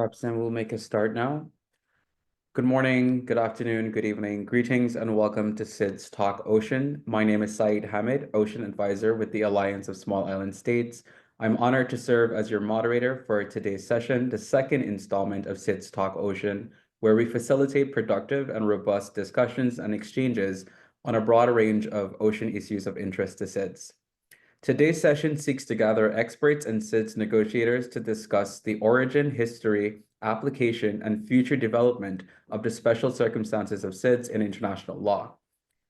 Perhaps then we'll make a start now. Good morning, good afternoon, good evening. Greetings and welcome to SIDS Talk Ocean. My name is Saeed Hamid, Ocean Advisor with the Alliance of Small Island States. I'm honored to serve as your moderator for today's session, the second installment of SIDS Talk Ocean, where we facilitate productive and robust discussions and exchanges on a broad range of ocean issues of interest to SIDS. Today's session seeks to gather experts and SIDS negotiators to discuss the origin, history, application, and future development of the special circumstances of SIDS in international law.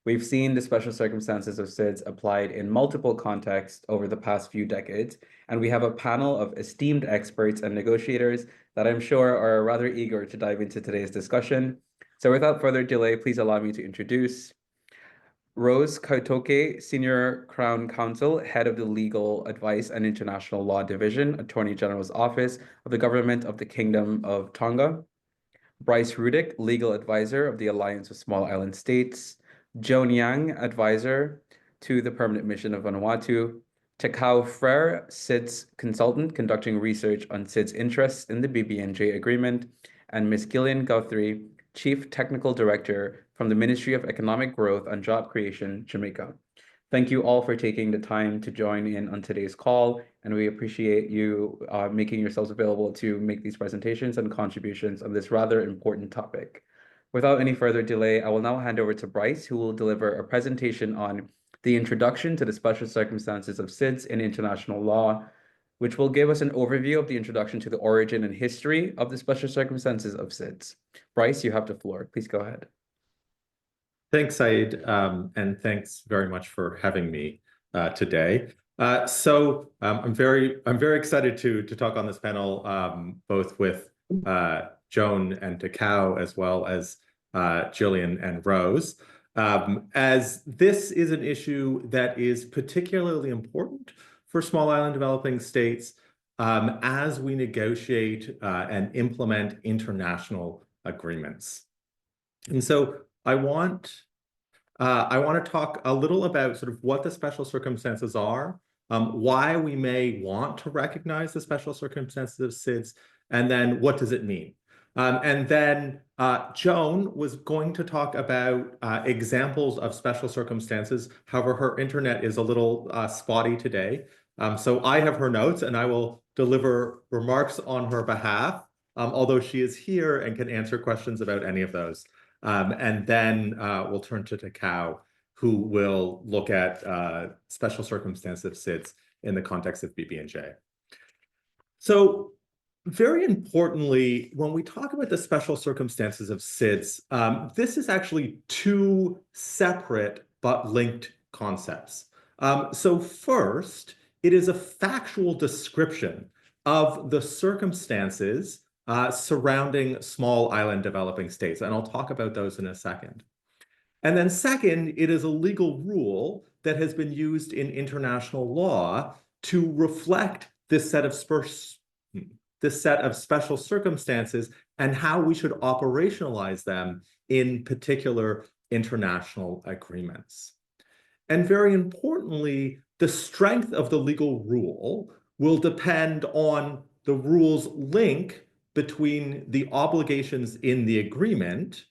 We've seen the special circumstances of SIDS applied in multiple contexts over the past few decades, and we have a panel of esteemed experts and negotiators that I'm sure are rather eager to dive into today's discussion. So without further delay, please allow me to introduce Rose Kautoke, Senior Crown Counsel, Head of the Legal Advice and International Law Division, Attorney General's Office of the Government of the Kingdom of Tonga. Bryce Rudick, Legal Advisor of the Alliance of Small Island States. Joan Yang, Advisor to the Permanent Mission of Vanuatu. Takao Frere, SIDS Consultant, conducting research on SIDS interests in the BBNJ Agreement. And Ms. Gillian Guthrie, Chief Technical Director from the Ministry of Economic Growth and Job Creation, Jamaica. Thank you all for taking the time to join in on today's call, and we appreciate you making yourselves available to make these presentations and contributions on this rather important topic. Without any further delay, I will now hand over to Bryce, who will deliver a presentation on the introduction to the special circumstances of SIDS in international law, which will give us an overview of the introduction to the origin and history of the special circumstances of SIDS. Bryce, you have the floor. Please go ahead. Thanks, Saeed, and thanks very much for having me today. I'm very excited to talk on this panel, both with Joan and Takao, as well as Jillian and Rose, as this is an issue that is particularly important for small island developing states as we negotiate and implement international agreements. And so I want to talk a little about sort of what the special circumstances are, why we may want to recognize the special circumstances of SIDS, and then what does it mean? And then Joan was going to talk about examples of special circumstances. However, her internet is a little spotty today. So I have her notes and I will deliver remarks on her behalf, although she is here and can answer questions about any of those. And then we'll turn to Takao, who will look at special circumstances of SIDS in the context of BBNJ. So very importantly, when we talk about the special circumstances of SIDS, this is actually two separate but linked concepts. So first, it is a factual description of the circumstances surrounding small island developing states, and I'll talk about those in a second. And then second, it is a legal rule that has been used in international law to reflect this set of special circumstances and how we should operationalize them in particular international agreements. And very importantly, the strength of the legal rule will depend on the rule's link between the obligations in the agreement,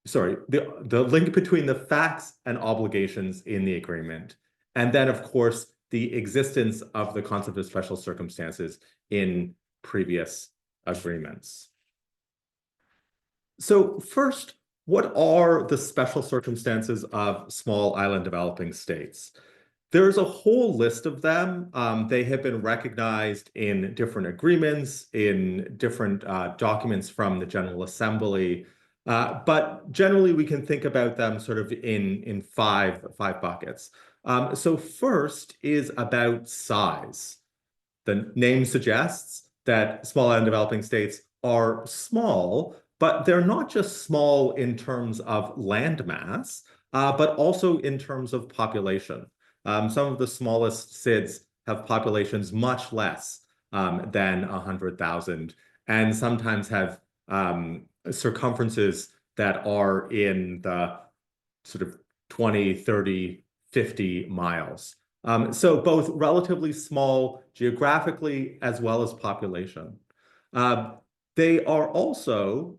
the link between the facts and obligations in the agreement, and then, of course, the existence of the concept of special circumstances in previous agreements. So first, what are the special circumstances of small island developing states? There's a whole list of them. They have been recognized in different agreements, in different documents from the General Assembly, but generally we can think about them sort of in five buckets. So first is about size. The name suggests that small island developing states are small, but they're not just small in terms of landmass, but also in terms of population. Some of the smallest SIDS have populations much less than 100,000, and sometimes have circumferences that are in the sort of 20, 30, 50 miles. So both relatively small geographically as well as population. They are also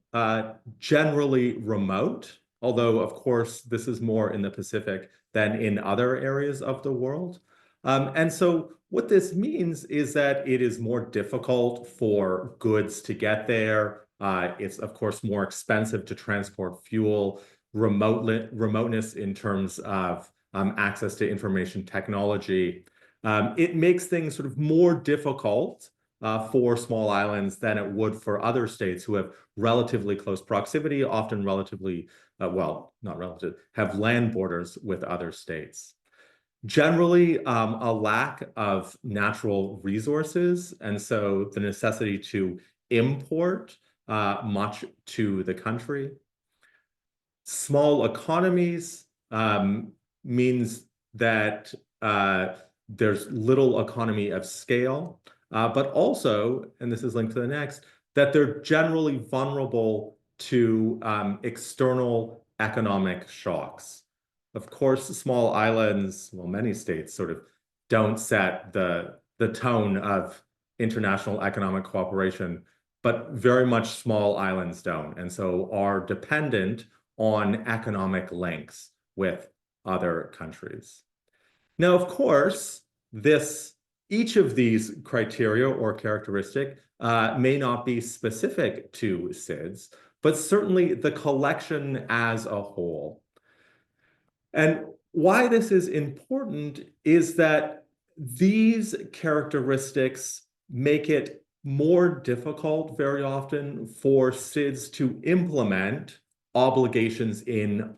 generally remote, although, of course, this is more in the Pacific than in other areas of the world. And so what this means is that it is more difficult for goods to get there. It's, of course, more expensive to transport fuel, remoteness in terms of access to information technology. It makes things sort of more difficult for small islands than it would for other states who have relatively close proximity, often relatively, well, not relative, have land borders with other states. Generally, a lack of natural resources, and so the necessity to import much to the country. Small economies means that there's little economy of scale, but also, and this is linked to the next, that they're generally vulnerable to external economic shocks. Of course, small islands, well, many states sort of don't set the tone of international economic cooperation, but very much small islands don't, and so are dependent on economic links with other countries. Now, of course, each of these criteria or characteristic may not be specific to SIDS, but certainly the collection as a whole. And why this is important is that these characteristics make it more difficult very often for SIDS to implement obligations in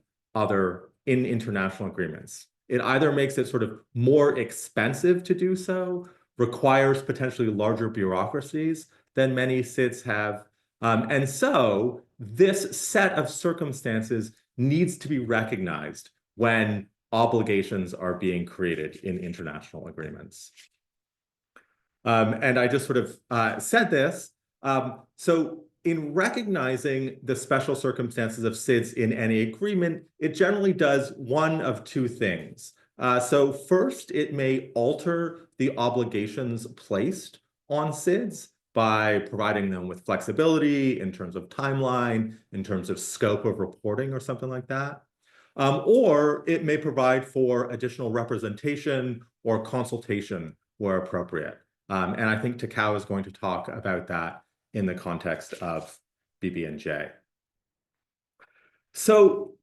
international agreements. It either makes it sort of more expensive to do so, requires potentially larger bureaucracies than many SIDS have. And so this set of circumstances needs to be recognized when obligations are being created in international agreements. And I just sort of said this. So in recognizing the special circumstances of SIDS in any agreement, it generally does one of two things. So first, it may alter the obligations placed on SIDS by providing them with flexibility in terms of timeline, in terms of scope of reporting or something like that. Or it may provide for additional representation or consultation where appropriate. And I think Takao is going to talk about that in the context of BB&J. So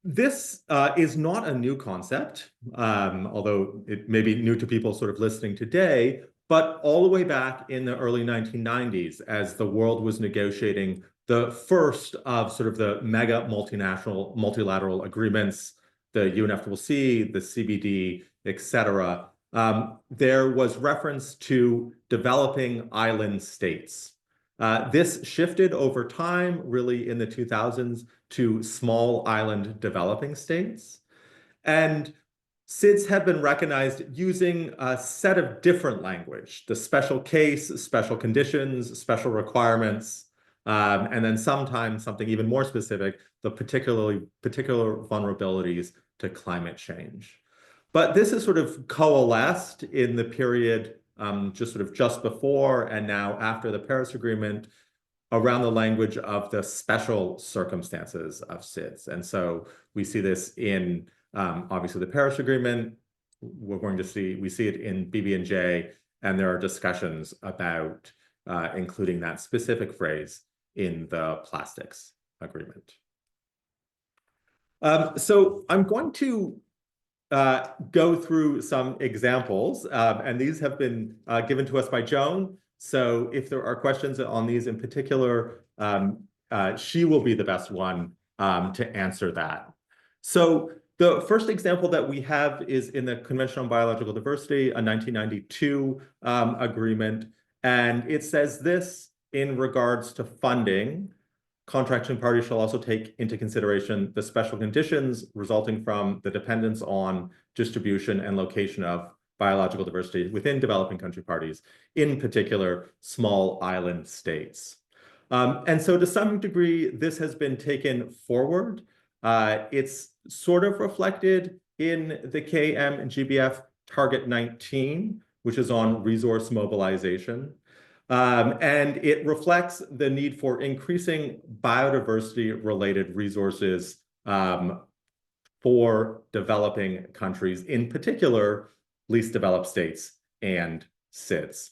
this is not a new concept, although it may be new to people sort of listening today, but all the way back in the early 1990s, as the world was negotiating the first of sort of the mega multilateral agreements, the UNFCCC, the CBD, et cetera, there was reference to developing island states. This shifted over time, really in the 2000s, to small island developing states. And SIDS have been recognized using a set of different language, the special case, special conditions, special requirements, and then sometimes something even more specific, the particular vulnerabilities to climate change. But this is sort of coalesced in the period just before and now after the Paris Agreement around the language of the special circumstances of SIDS. And so we see this in obviously the Paris Agreement. We see it in BB&J, and there are discussions about including that specific phrase in the plastics agreement. So I'm going to go through some examples, and these have been given to us by Joan. So if there are questions on these in particular, she will be the best one to answer that. So the first example that we have is in the Convention on Biological Diversity, a 1992 agreement. And it says this in regards to funding. Contracting parties shall also take into consideration the special conditions resulting from the dependence on distribution and location of biological diversity within developing country parties, in particular, small island states. And so to some degree, this has been taken forward. It's sort of reflected in the KM and GBF Target 19, which is on resource mobilization. And it reflects the need for increasing biodiversity-related resources for developing countries, in particular, least developed states and SIDS.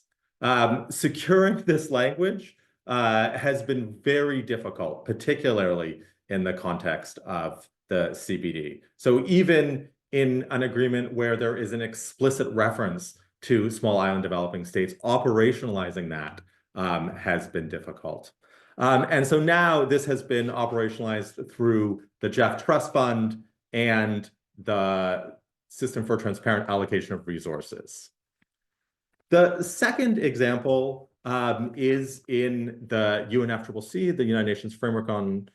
Securing this language has been very difficult, particularly in the context of the CBD. So even in an agreement where there is an explicit reference to small island developing states, operationalizing that has been difficult. And so now this has been operationalized through the Jeff Trust Fund and the System for Transparent Allocation of Resources. The second example is in the UNFCCC, the United Nations Framework on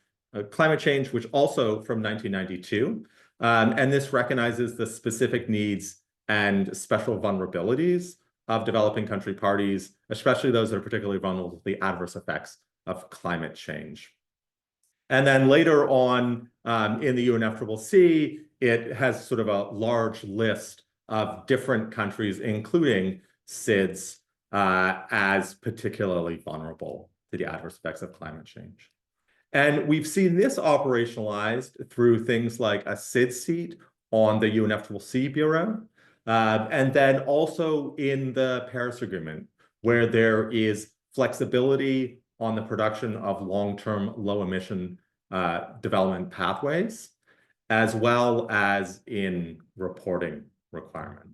Climate Change, which also from 1992. And this recognizes the specific needs and special vulnerabilities of developing country parties, especially those that are particularly vulnerable to the adverse effects of climate change. And then later on in the UNFCCC, it has sort of a large list of different countries, including SIDS, as particularly vulnerable to the adverse effects of climate change. And we've seen this operationalized through things like a SIDS seat on the UNFCCC Bureau, and then also in the Paris Agreement, where there is flexibility on the production of long-term low-emission development pathways, as well as in reporting requirements.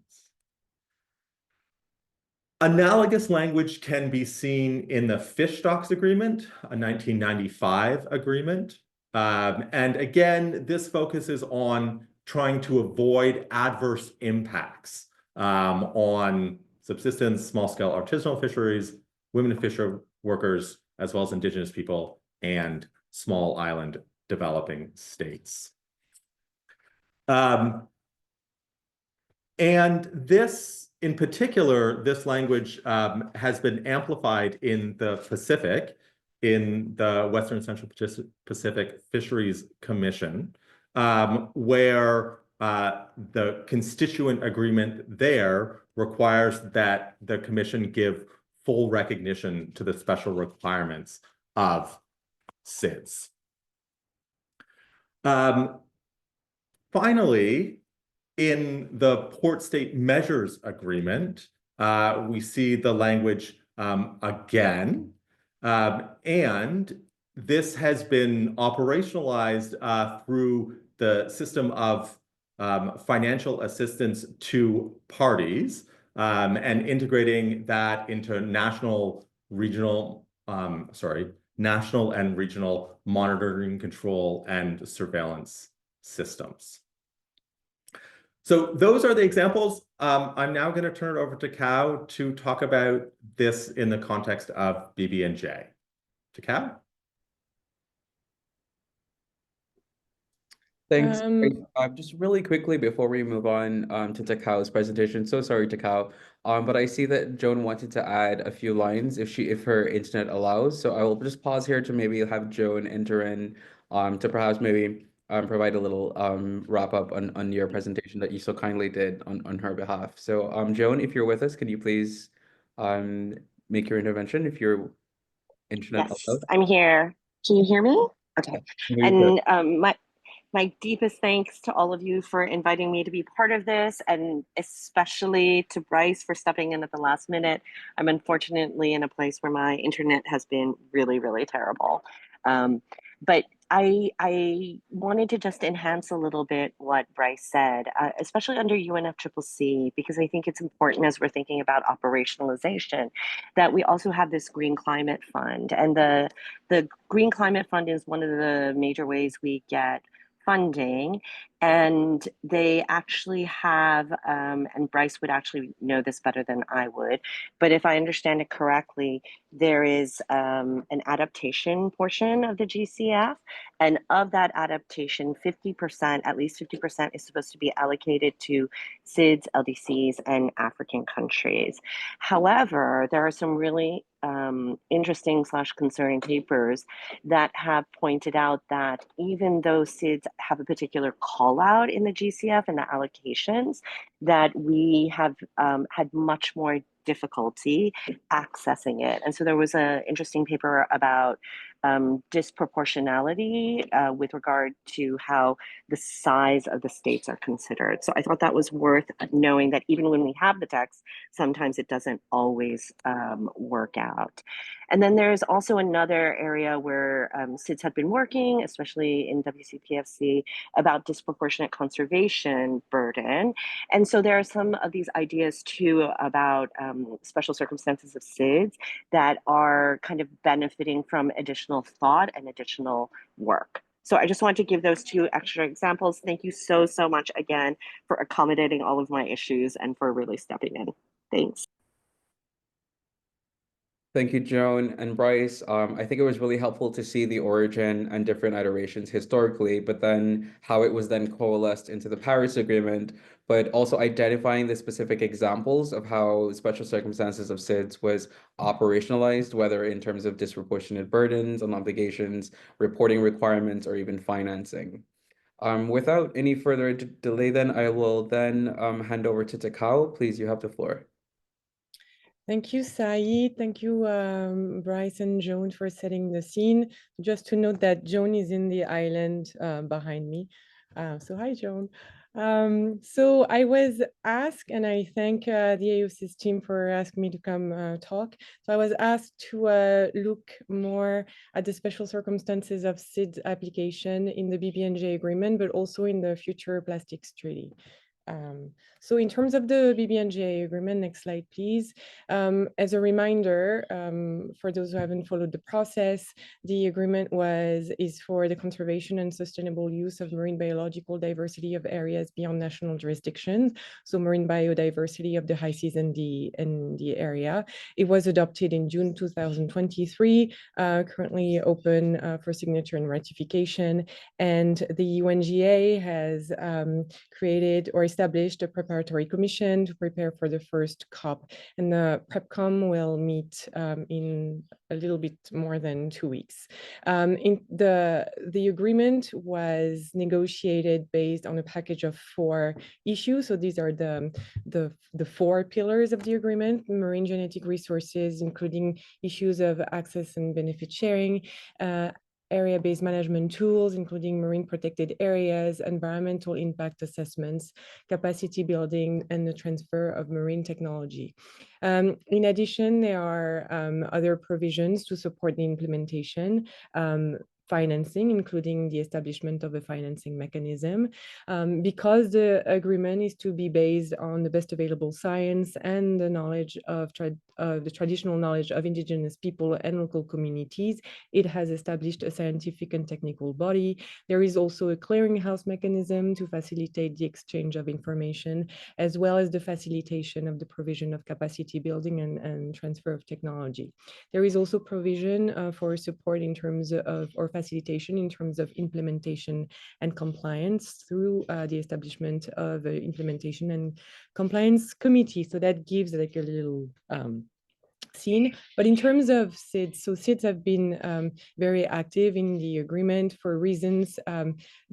Analogous language can be seen in the Fish Stocks Agreement, a 1995 agreement. And again, this focuses on trying to avoid adverse impacts on subsistence, small-scale artisanal fisheries, women and fisher workers, as well as indigenous people and small island developing states. And this, in particular, this language has been amplified in the Pacific, in the Western Central Pacific Fisheries Commission, where the constituent agreement there requires that the commission give full recognition to the special requirements of SIDS. Finally, in the Port State Measures Agreement, we see the language again, and this has been operationalized through the system of financial assistance to parties and integrating that into national and regional monitoring, control, and surveillance systems. So those are the examples. I'm now going to turn it over to Kao to talk about this in the context of BB&J. To Kao? Thanks. Just really quickly before we move on to Takao's presentation. So sorry, Takao. But I see that Joan wanted to add a few lines if her internet allows. So I will just pause here to maybe have Joan enter in to perhaps maybe provide a little wrap up on your presentation that you so kindly did on her behalf. So Joan, if you're with us, could you please make your intervention if your internet Yes, I'm here. Can you hear me? Okay. And my deepest thanks to all of you for inviting me to be part of this, and especially to Bryce for stepping in at the last minute. I'm unfortunately in a place where my internet has been really, really terrible. But I wanted to just enhance a little bit what Bryce said, especially under UNFCCC, because I think it's important as we're thinking about operationalization that we also have this Green Climate Fund. And the Green Climate Fund is one of the major ways we get funding, and they actually have, and Bryce would actually know this better than I would, but if I understand it correctly, there is an adaptation portion of the GCF, and of that adaptation, 50%, at least 50% is supposed to be allocated to SIDS, LDCs, and African countries. However, there are some really interesting / concerning papers that have pointed out that even though SIDS have a particular call rollout in the GCF and the allocations that we have had much more difficulty accessing it. And so there was an interesting paper about disproportionality with regard to how the size of the states are considered. So I thought that was worth knowing that even when we have the text, sometimes it doesn't always work out. And then there's also another area where SIDS have been working, especially in WCPFC, about disproportionate conservation burden. And so there are some of these ideas too about special circumstances of SIDS that are kind of benefiting from additional thought and additional work. So I just wanted to give those two extra examples. Thank you so, so much again for accommodating all of my issues and for really stepping in. Thanks. Thank you, Joan and Bryce. I think it was really helpful to see the origin and different iterations historically, but then how it was then coalesced into the Paris Agreement, but also identifying the specific examples of how special circumstances of SIDS was operationalized, whether in terms of disproportionate burdens on obligations, reporting requirements, or even financing. Without any further delay, then I will then hand over to Takao. Please, you have the floor. Thank you, Saeed. Thank you, Bryce and Joan, for setting the scene. Just to note that Joan is in the island behind me. So hi, Joan. So I was asked, and I thank the AOSIS team for asking me to come talk. So I was asked to look more at the special circumstances of SIDS application in the BBNJ agreement, but also in the future plastics treaty. So in terms of the BBNJ agreement, next slide, please. As a reminder, for those who haven't followed the process, the agreement is for the conservation and sustainable use of marine biological diversity of areas beyond national jurisdictions. So marine biodiversity of the high seas and the area. It was adopted in June 2023, currently open for signature and ratification. And the UNGA has created or established a preparatory commission to prepare for the first COP. And the PrepCom will meet in a little bit more than 2 weeks. The agreement was negotiated based on a package of 4 issues. So these are the 4 pillars of the agreement: marine genetic resources, including issues of access and benefit sharing, area-based management tools, including marine protected areas, environmental impact assessments, capacity building, and the transfer of marine technology. In addition, there are other provisions to support the implementation, financing, including the establishment of a financing mechanism. Because the agreement is to be based on the best available science and the knowledge of the traditional knowledge of indigenous people and local communities, it has established a scientific and technical body. There is also a clearinghouse mechanism to facilitate the exchange of information, as well as the facilitation of the provision of capacity building and transfer of technology. There is also provision for support in terms of, or facilitation in terms of implementation and compliance through the establishment of the implementation and compliance committee. So that gives like a little scene. But in terms of SIDS, so SIDS have been very active in the agreement for reasons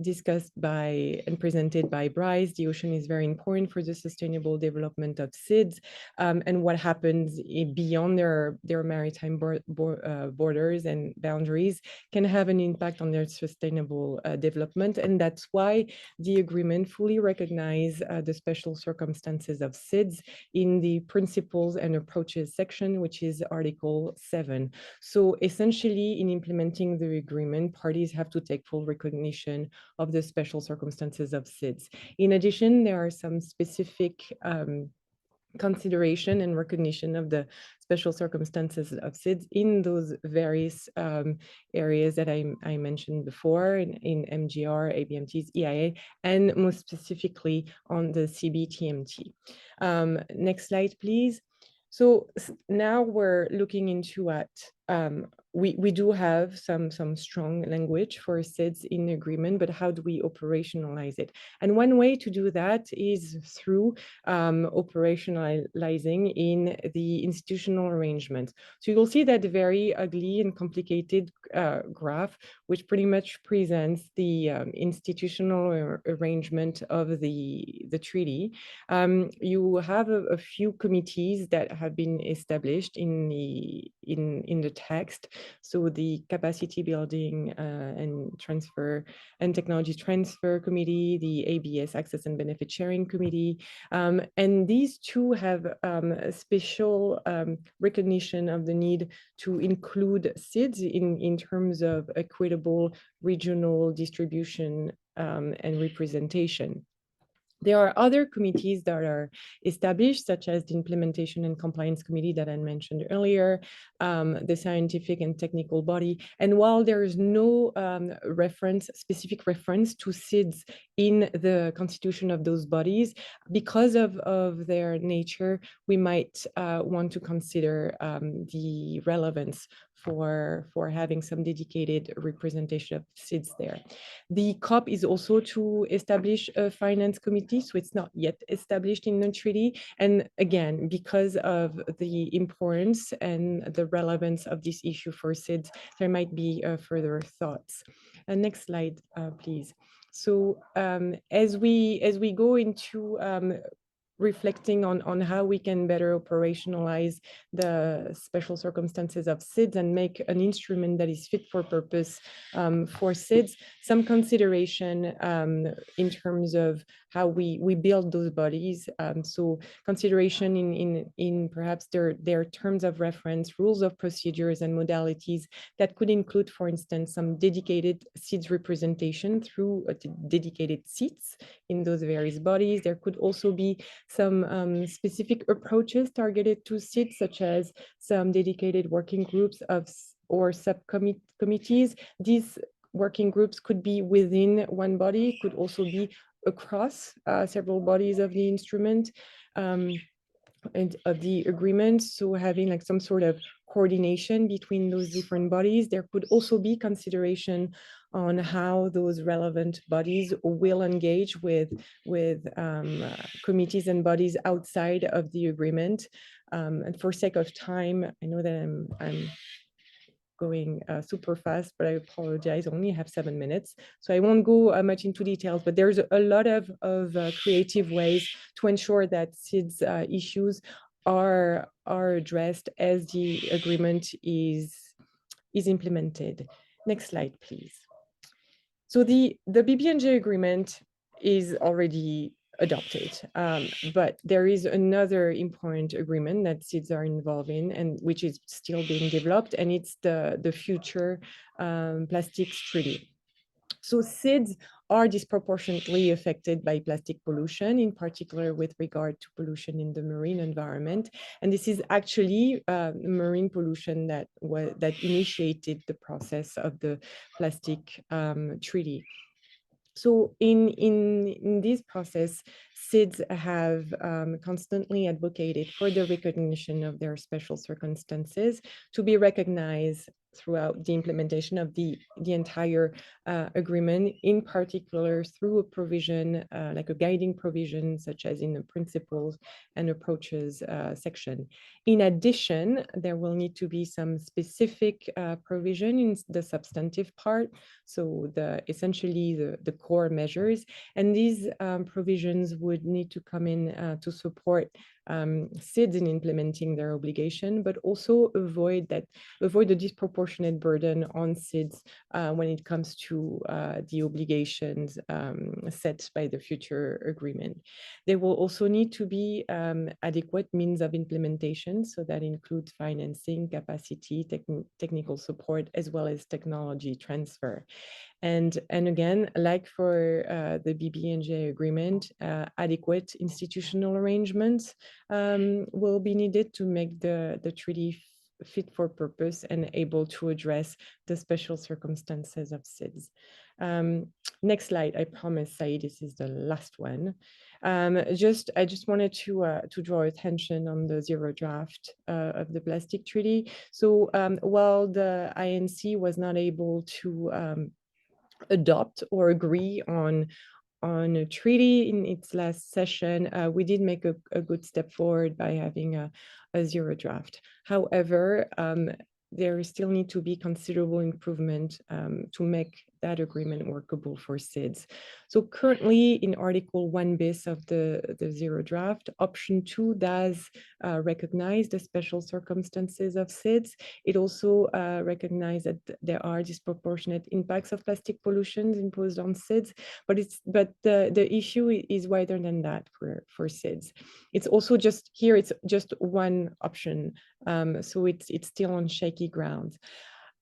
discussed by and presented by Bryce. The ocean is very important for the sustainable development of SIDS, and what happens beyond their maritime borders and boundaries can have an impact on their sustainable development. And that's why the agreement fully recognizes the special circumstances of SIDS in the principles and approaches section, which is Article 7. So essentially, in implementing the agreement, parties have to take full recognition of the special circumstances of SIDS. In addition, there are some specific consideration and recognition of the special circumstances of SIDS in those various areas that I mentioned before in MGR, ABMTs, EIA, and most specifically on the CBTMT. Next slide, please. So now we're looking into at we do have some strong language for SIDS in the agreement, but how do we operationalize it? And one way to do that is through operationalizing in the institutional arrangements. So you'll see that very ugly and complicated graph, which pretty much presents the institutional arrangement of the treaty. You have a few committees that have been established in the text. So the capacity building and transfer and technology transfer committee, the ABS access and benefit sharing committee, and these two have a special recognition of the need to include SIDS in terms of equitable regional distribution and representation. There are other committees that are established, such as the Implementation and Compliance Committee that I mentioned earlier, the Scientific and Technical Body. And while there is no specific reference to SIDS in the constitution of those bodies, because of their nature, we might want to consider the relevance for having some dedicated representation of SIDS there. The COP is also to establish a finance committee, so it's not yet established in the treaty. And again, because of the importance and the relevance of this issue for SIDS, there might be further thoughts. Next slide, please. So as we go into reflecting on how we can better operationalize the special circumstances of SIDS and make an instrument that is fit for purpose for SIDS, some consideration in terms of how we build those bodies. So consideration in perhaps their terms of reference, rules of procedures and modalities that could include, for instance, some dedicated SIDS representation through dedicated seats in those various bodies. There could also be some specific approaches targeted to SIDS, such as some dedicated working groups or subcommittees. These working groups could be within one body, could also be across several bodies of the instrument and of the agreement. So having like some sort of coordination between those different bodies. There could also be consideration on how those relevant bodies will engage with committees and bodies outside of the agreement. And for sake of time, I know that I'm going super fast, but I apologize, I only have 7 minutes. So I won't go much into details, but there's a lot of creative ways to ensure that SIDS issues are addressed as the agreement is implemented. Next slide, please. So the BBNJ agreement is already adopted, but there is another important agreement that SIDS are involved in, and which is still being developed, and it's the future plastics treaty. So SIDS are disproportionately affected by plastic pollution, in particular with regard to pollution in the marine environment. And this is actually marine pollution that initiated the process of the plastic treaty. So in this process, SIDS have constantly advocated for the recognition of their special circumstances to be recognized throughout the implementation of the entire agreement, in particular through a provision, like a guiding provision, such as in the principles and approaches section. In addition, there will need to be some specific provision in the substantive part, so essentially the core measures, and these provisions would need to come in to support SIDS in implementing their obligation, but also avoid the disproportionate burden on SIDS when it comes to the obligations set by the future agreement. There will also need to be adequate means of implementation, so that includes financing, capacity, technical support, as well as technology transfer. And again, like for the BBNJ agreement, adequate institutional arrangements will be needed to make the treaty fit for purpose and able to address the special circumstances of SIDS. Next slide, I promise, Said, this is the last one. I just wanted to draw attention on the zero draft of the plastic treaty. So while the INC was not able to adopt or agree on a treaty in its last session, we did make a good step forward by having a zero draft. However, there still need to be considerable improvement to make that agreement workable for SIDS. So currently in Article 1 bis of the zero draft, option 2 does recognize the special circumstances of SIDS. It also recognizes that there are disproportionate impacts of plastic pollution imposed on SIDS, but the issue is wider than that for SIDS. It's also just here, it's just one option. So it's still on shaky ground.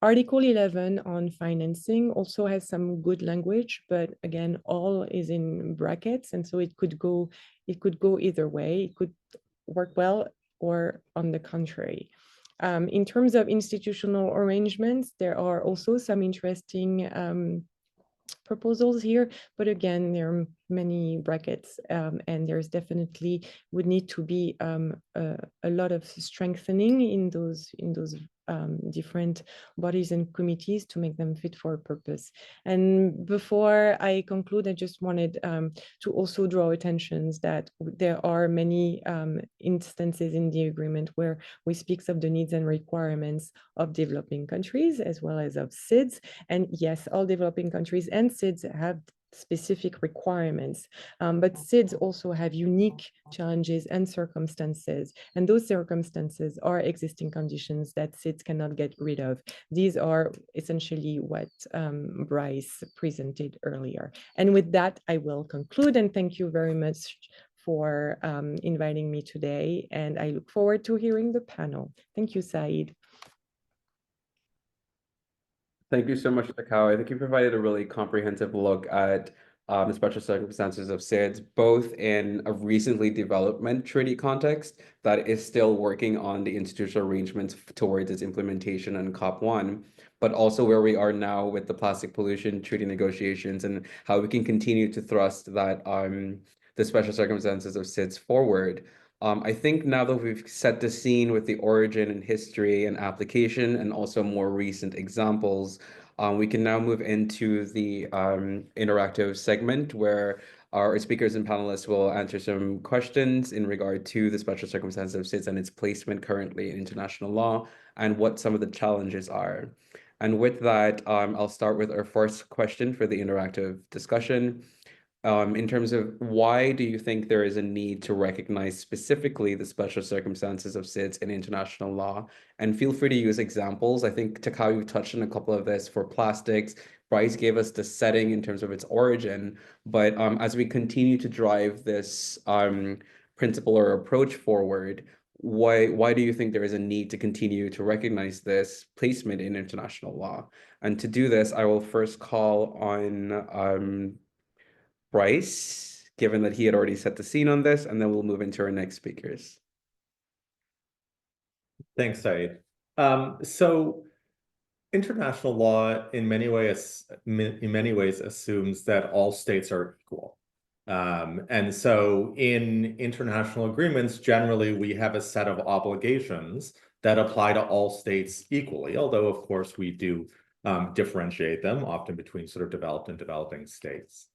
Article 11 on financing also has some good language, but again, all is in brackets. And so it could go either way. It could work well or on the contrary. In terms of institutional arrangements, there are also some interesting proposals here, but again, there are many brackets, and there's definitely would need to be a lot of strengthening in those different bodies and committees to make them fit for purpose. And before I conclude, I just wanted to also draw attention that there are many instances in the agreement where we speak of the needs and requirements of developing countries as well as of SIDS. And yes, all developing countries and SIDS have specific requirements, but SIDS also have unique challenges and circumstances, and those circumstances are existing conditions that SIDS cannot get rid of. These are essentially what Bryce presented earlier. And with that, I will conclude, and thank you very much for inviting me today, and I look forward to hearing the panel. Thank you, Said. Thank you so much, Takao. I think you provided a really comprehensive look at the special circumstances of SIDS, both in a recently development treaty context that is still working on the institutional arrangements towards its implementation in COP1, but also where we are now with the plastic pollution treaty negotiations and how we can continue to thrust that the special circumstances of SIDS forward. I think now that we've set the scene with the origin and history and application and also more recent examples, we can now move into the interactive segment where our speakers and panelists will answer some questions in regard to the special circumstances of SIDS and its placement currently in international law and what some of the challenges are. And with that, I'll start with our first question for the interactive discussion. In terms of why do you think there is a need to recognize specifically the special circumstances of SIDS in international law? And feel free to use examples. I think, Takao, you touched on a couple of this for plastics. Bryce gave us the setting in terms of its origin. But as we continue to drive this principle or approach forward, why do you think there is a need to continue to recognize this placement in international law? And to do this, I will first call on Bryce, given that he had already set the scene on this, and then we'll move into our next speakers. Thanks, Said. So international law in many ways assumes that all states are equal. And so in international agreements, generally, we have a set of obligations that apply to all states equally, although, of course, we do differentiate them often between sort of developed and developing states.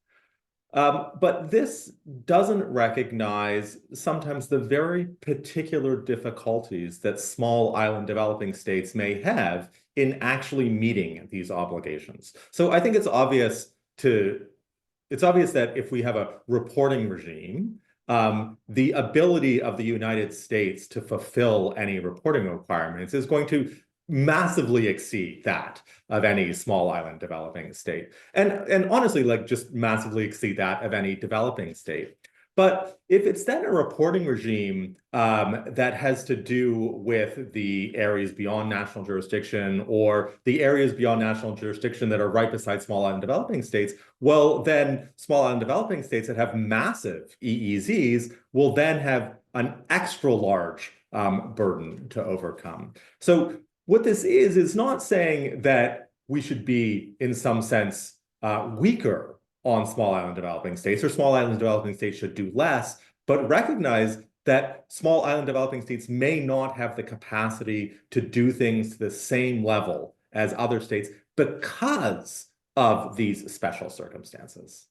But this doesn't recognize sometimes the very particular difficulties that small island developing states may have in actually meeting these obligations. So I think it's obvious that if we have a reporting regime, the ability of the United States to fulfill any reporting requirements is going to massively exceed that of any small island developing state. And honestly, like just massively exceed that of any developing state. But if it's then a reporting regime that has to do with the areas beyond national jurisdiction or the areas beyond national jurisdiction that are right beside small island developing states, well, then small island developing states that have massive EEZs will then have an extra large burden to overcome. So what this is not saying that we should be, in some sense, weaker on small island developing states, or small island developing states should do less, but recognize that small island developing states may not have the capacity to do things to the same level as other states because of these special circumstances.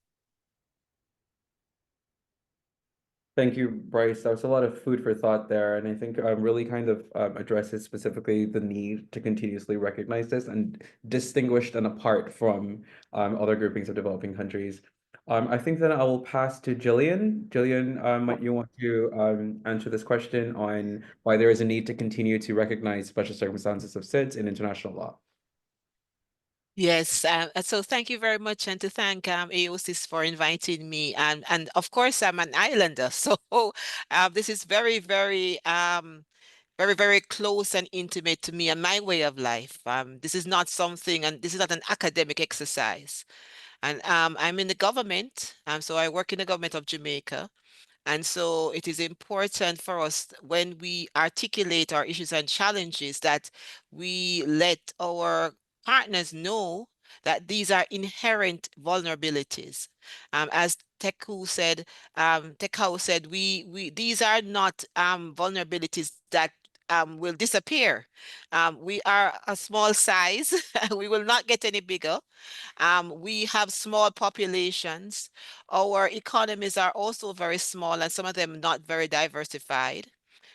Thank you, Bryce. That was a lot of food for thought there, and I think really kind of addresses specifically the need to continuously recognize this and distinguished and apart from other groupings of developing countries. I think then I will pass to Jillian. Jillian, might you want to answer this question on why there is a need to continue to recognize special circumstances of SIDS in international law? Yes, so thank you very much, and to thank AOSIS for inviting me. And of course, I'm an islander, so this is very, very, very close and intimate to me and my way of life. This is not something, and this is not an academic exercise. And I'm in the government, so I work in the government of Jamaica. And so it is important for us when we articulate our issues and challenges that we let our partners know that these are inherent vulnerabilities. As Tekau said, these are not vulnerabilities that will disappear. We are a small size. We will not get any bigger. We have small populations. Our economies are also very small, and some of them not very diversified.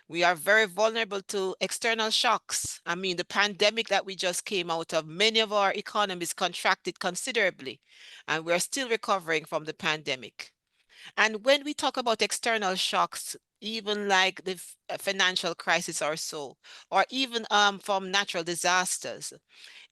We are very vulnerable to external shocks. I mean, the pandemic that we just came out of, many of our economies contracted considerably, and we're still recovering from the pandemic. And when we talk about external shocks, even like the financial crisis or so, or even from natural disasters,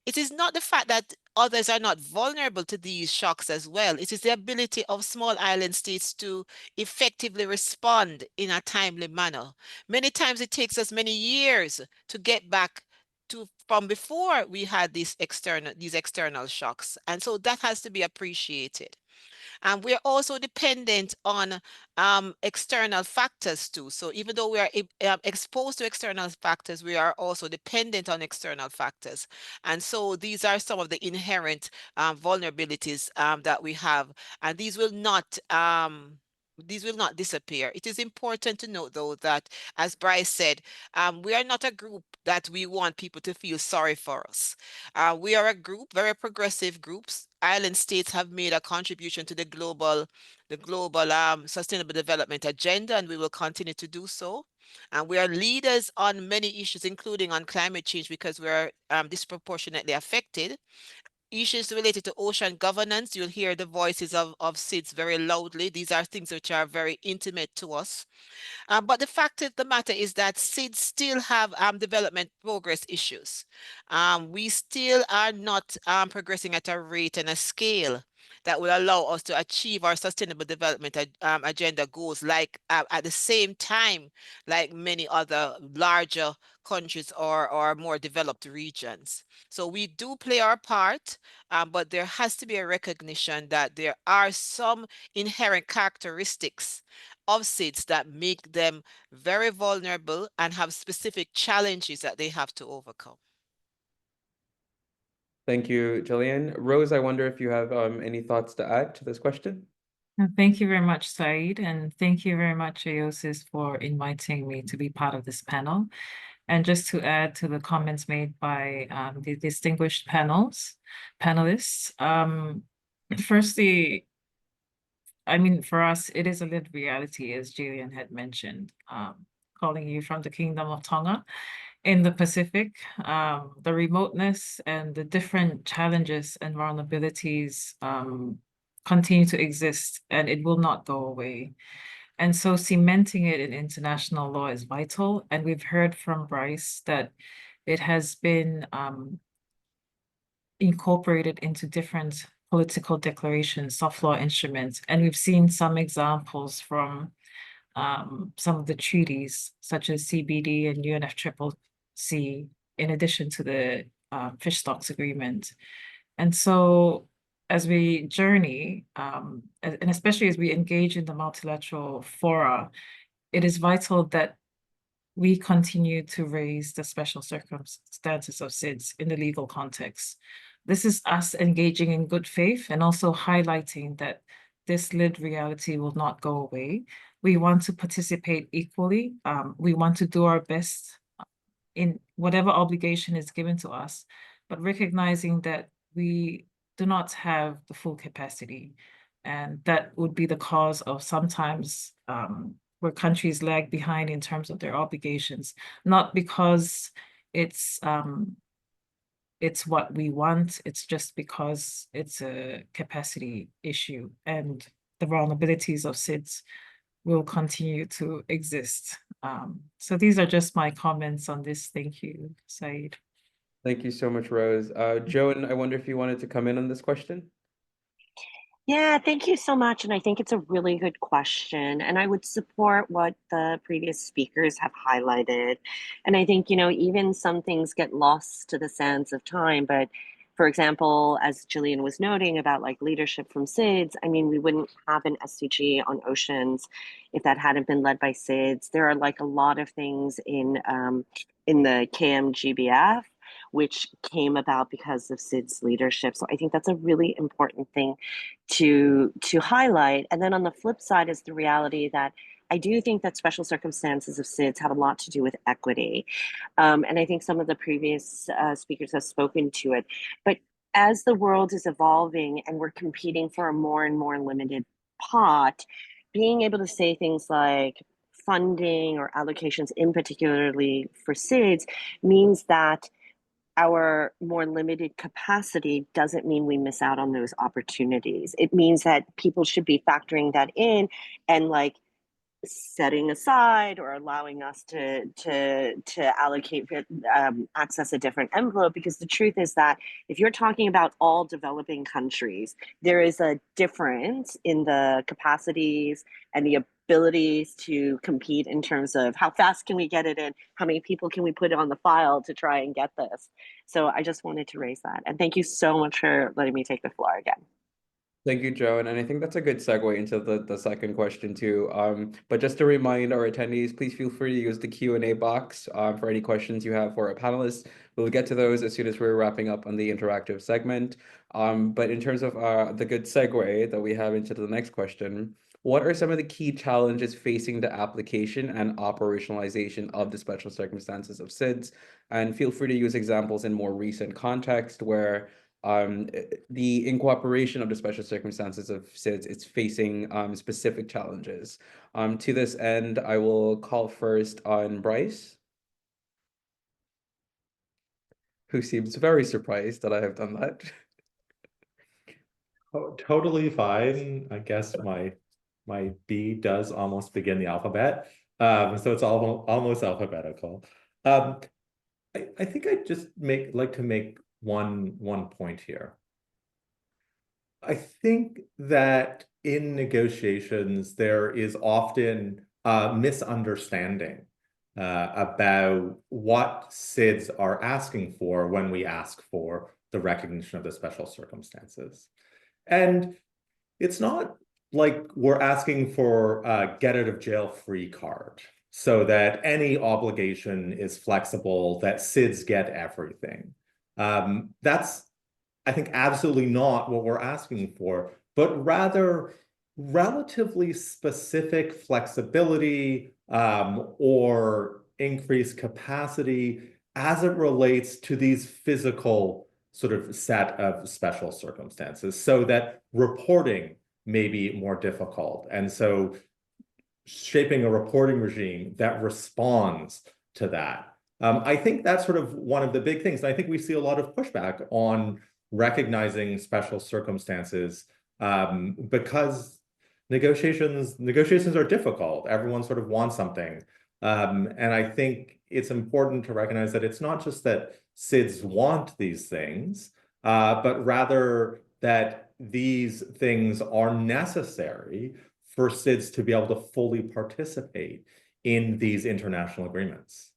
it is not the fact that others are not vulnerable to these shocks as well. It is the ability of small island states to effectively respond in a timely manner. Many times it takes us many years to get back to from before we had these external shocks. And so that has to be appreciated. And we're also dependent on external factors too. So even though we are exposed to external factors, we are also dependent on external factors. And so these are some of the inherent vulnerabilities that we have, and these will not disappear. It is important to note, though, that as Bryce said, we are not a group that we want people to feel sorry for us. We are a group, very progressive groups. Island states have made a contribution to the global sustainable development agenda, and we will continue to do so. And we are leaders on many issues, including on climate change, because we are disproportionately affected. Issues related to ocean governance, you'll hear the voices of SIDS very loudly. These are things which are very intimate to us. But the fact of the matter is that SIDS still have development progress issues. We still are not progressing at a rate and a scale that will allow us to achieve our sustainable development agenda goals, like at the same time, like many other larger countries or more developed regions. So we do play our part, but there has to be a recognition that there are some inherent characteristics of SIDS that make them very vulnerable and have specific challenges that they have to overcome. Thank you, Jillian. Rose, I wonder if you have any thoughts to add to this question? Thank you very much, Said, and thank you very much, AOSIS, for inviting me to be part of this panel. And just to add to the comments made by the distinguished panelists, firstly, I mean, for us, it is a lived reality, as Jillian had mentioned, calling you from the Kingdom of Tonga in the Pacific. The remoteness and the different challenges and vulnerabilities continue to exist, and it will not go away. And so cementing it in international law is vital. And we've heard from Bryce that it has been incorporated into different political declarations, soft law instruments. And we've seen some examples from some of the treaties, such as CBD and UNFCCC, in addition to the fish stocks agreement. And so as we journey, and especially as we engage in the multilateral fora, it is vital that we continue to raise the special circumstances of SIDS in the legal context. this is us engaging in good faith and also highlighting that this lived reality will not go away. We want to participate equally. We want to do our best in whatever obligation is given to us, but recognizing that we do not have the full capacity. And that would be the cause of sometimes where countries lag behind in terms of their obligations, not because it's what we want, it's just because it's a capacity issue, and the vulnerabilities of SIDS will continue to exist. So these are just my comments on this. Thank you, Said. Thank you so much, Rose. Joan, I wonder if you wanted to come in on this question? Yeah, thank you so much. And I think it's a really good question. And I would support what the previous speakers have highlighted. And I think, even some things get lost to the sands of time. But for example, as Gillian was noting about like leadership from SIDS, I mean, we wouldn't have an SDG on oceans if that hadn't been led by SIDS. There are like a lot of things in the KMGBF which came about because of SIDS leadership. So I think that's a really important thing to highlight. And then on the flip side is the reality that I do think that special circumstances of SIDS have a lot to do with equity. And I think some of the previous speakers have spoken to it. But as the world is evolving and we're competing for a more and more limited pot, being able to say things like funding or allocations in particularly for SIDS means that our more limited capacity doesn't mean we miss out on those opportunities. It means that people should be factoring that in and like setting aside or allowing us to allocate access a different envelope, because the truth is that if you're talking about all developing countries, there is a difference in the capacities and the abilities to compete in terms of how fast can we get it in, how many people can we put on the file to try and get this. So I just wanted to raise that, and thank you so much for letting me take the floor again. Thank you, Joan. And I think that's a good segue into the second question too. But just to remind our attendees, please feel free to use the Q&A box for any questions you have for our panelists. We'll get to those as soon as we're wrapping up on the interactive segment. But in terms of the good segue that we have into the next question, what are some of the key challenges facing the application and operationalization of the special circumstances of SIDS? And feel free to use examples in more recent context where the incorporation of the special circumstances of SIDS is facing specific challenges. To this end, I will call first on Bryce, who seems very surprised that I have done that. Oh, totally fine. I guess my B does almost begin the alphabet, so it's almost alphabetical. I think I just like to make one point here. I think that in negotiations there is often a misunderstanding about what SIDS are asking for when we ask for the recognition of the special circumstances. And it's not like we're asking for a get out of jail free card so that any obligation is flexible, that SIDS get everything. That's, I think, absolutely not what we're asking for, but rather relatively specific flexibility or increased capacity as it relates to these physical sort of set of special circumstances, so that reporting may be more difficult. And so shaping a reporting regime that responds to that. I think that's sort of one of the big things. And I think we see a lot of pushback on recognizing special circumstances because negotiations are difficult. Everyone sort of wants something. And I think it's important to recognize that it's not just that SIDS want these things, but rather that these things are necessary for SIDS to be able to fully participate in these international agreements.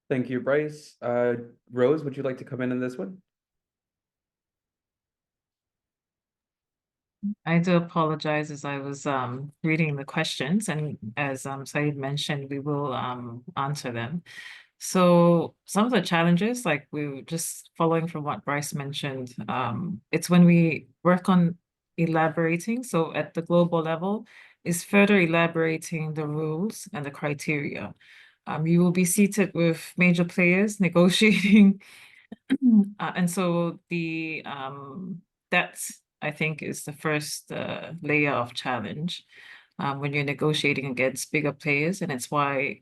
Thank you, Bryce. Rose, would you like to come in on this one? I do apologize as I was reading the questions, and as Said mentioned, we will answer them. So some of the challenges, like we were just following from what Bryce mentioned, it's when we work on elaborating, so at the global level, is further elaborating the rules and the criteria. You will be seated with major players negotiating. And so that I think is the first layer of challenge when you're negotiating against bigger players, and it's why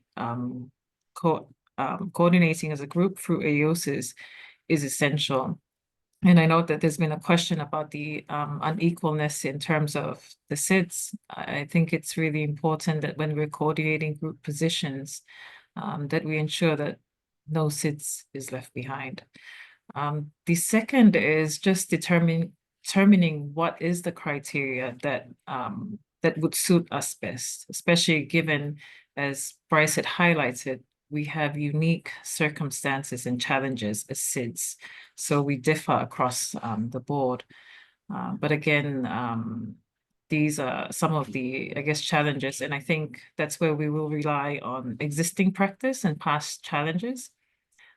coordinating as a group through AOSIS is essential. And I know that there's been a question about the unequalness in terms of the SIDS. I think it's really important that when we're coordinating group positions, that we ensure that no SIDS is left behind. The second is just determining what is the criteria that that would suit us best, especially given, as Bryce had highlighted, we have unique circumstances and challenges as SIDS, so we differ across the board. But again, these are some of the, I guess, challenges, and I think that's where we will rely on existing practice and past challenges.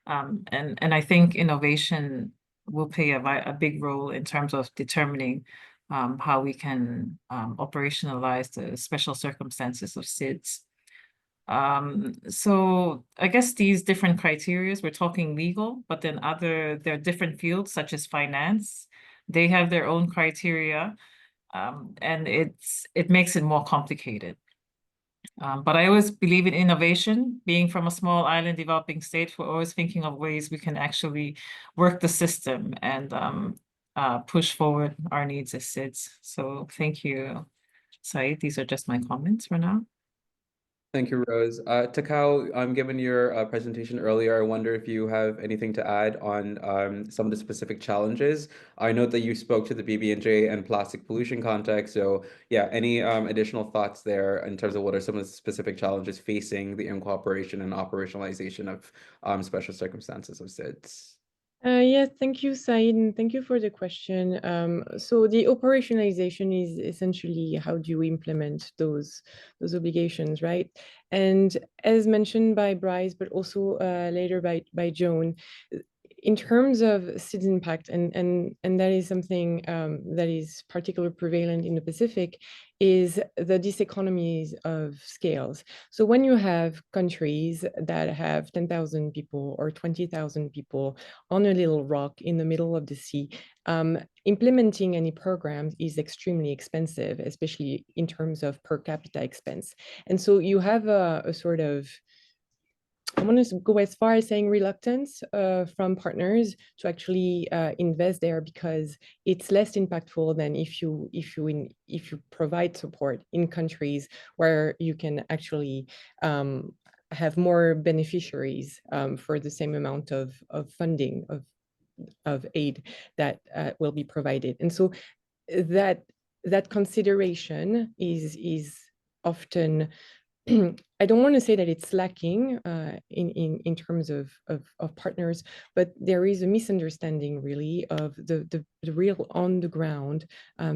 And I think innovation will play a big role in terms of determining how we can operationalize the special circumstances of SIDS. So I guess these different criteria, we're talking legal, but then there are different fields such as finance. They have their own criteria, and it makes it more complicated. But I always believe in innovation. Being from a small island developing state, we're always thinking of ways we can actually work the system and push forward our needs as SIDS. So thank you, Said. These are just my comments for now. Thank you, Rose. Takao, given your presentation earlier, I wonder if you have anything to add on some of the specific challenges. I know that you spoke to the BB&J and plastic pollution context. So yeah, any additional thoughts there in terms of what are some of the specific challenges facing the incorporation and operationalization of special circumstances of SIDS? Yes, thank you, Said, and thank you for the question. So the operationalization is essentially how do you implement those obligations, right? And as mentioned by Bryce, but also later by Joan, in terms of SIDS impact, and that is something that is particularly prevalent in the Pacific, is the diseconomies of scales. So when you have countries that have 10,000 people or 20,000 people on a little rock in the middle of the sea, implementing any programs is extremely expensive, especially in terms of per capita expense. And so you have a sort of, I want to go as far as saying reluctance from partners to actually invest there, because it's less impactful than if you provide support in countries where you can actually have more beneficiaries for the same amount of funding of aid that will be provided. And so that consideration is often I don't want to say that it's lacking in terms of partners, but there is a misunderstanding really of the real on the ground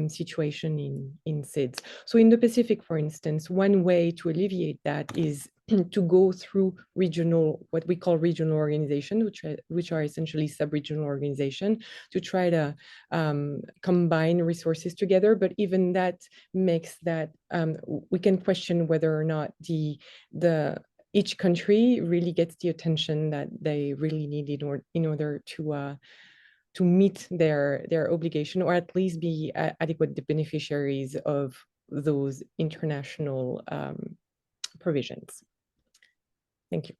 situation in SIDS. So in the Pacific, for instance, one way to alleviate that is to go through regional, what we call regional organization, which are essentially sub-regional organization, to try to combine resources together. But even that makes that we can question whether or not each country really gets the attention that they really need in order to meet their obligation, or at least be adequate beneficiaries of those international provisions. Thank you.